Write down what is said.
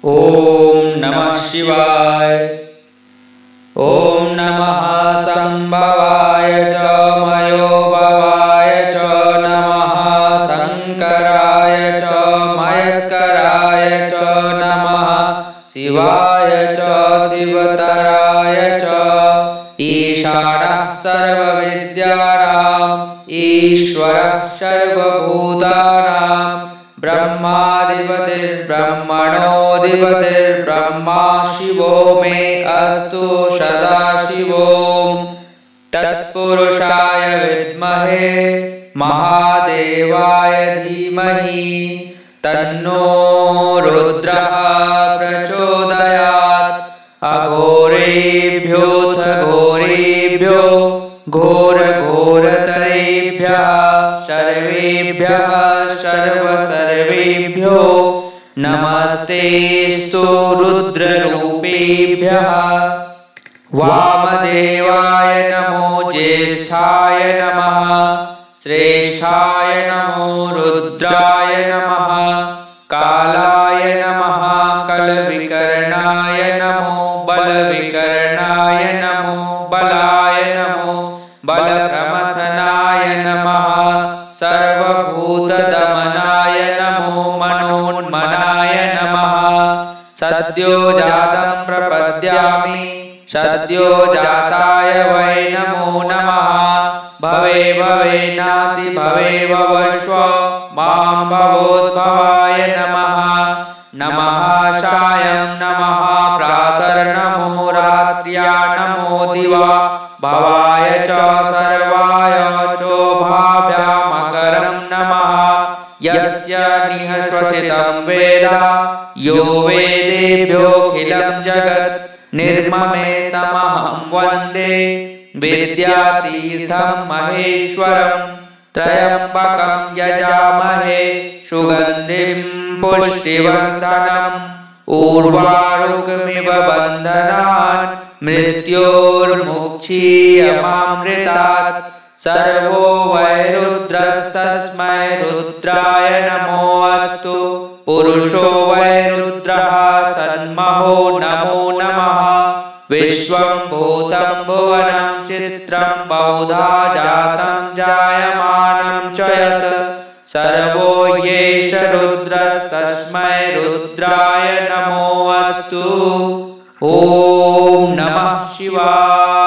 ॐ नमः शिवाय। ॐ नमः संभवाय च मयोभवाय च नमः शंकराय च महेश्वराय च नमः शिवाय च शिवतराय च ईशानः सर्वविद्यानां ईश्वरः सर्वभूतानां ब्रह्माधिपतिर्ब्रह्मणोऽधिपतिर्ब्रह्मा शिवो मे अस्तु सदाशिवो। तत्पुरुषाय विद्महे महादेवाय धीमहि तन्नो रुद्रः प्रचोदयात्। अघोरेभ्योऽथ घोरेभ्यो घोरघोरतरेभ्यः सर्वेभ्यः सर्वसर्वेभ्यो नमस्तेऽस्तु रुद्ररूपेभ्यः। वामदेवाय नमो ज्येष्ठाय नमः श्रेष्ठाय नमो रुद्राय नमः कालाय नमः कलविकर्णाय नमो बलविकर्णाय नमो बलाय नमो बलप्रमथनाय नमः सर्वभूतदमनाय नमो मनोन्मनाय नमः। सद्यो जातं प्रपद्यामि सद्यो जाताय वै नमो नमः। भवे भवे नाति भवे भवस्व मां भवोद्भवाय नमः। नमः सायं नमः प्रातर्नमो रात्र्या नमो दिवा भवाय च सर्वाय चोभाव्यामकरं नमः। यस्य निःश्वसितं वेद यो वेदेभ्योऽखिलं जगत् निर्ममेतमहं वन्दे विद्यातीर्थं महेश्वरम्। त्र्यम्बकं यजामहे सुगन्धिं पुष्टिवर्धनम् उर्वारुकमिव बन्धनान् मृत्योर्मुक्षीयमामृतात्। सर्वो वै रुद्रस्तस्मै रुद्राय नमोऽस्तु। पुरुषो वै रुद्रः सन्महो नमो नमः। विश्वं भूतं भुवनं चित्रं बहुधा जातं जायमानं च यत् सर्वो येष रुद्रस्तस्मै रुद्राय नमोऽस्तु। ॐ नमः शिवाय।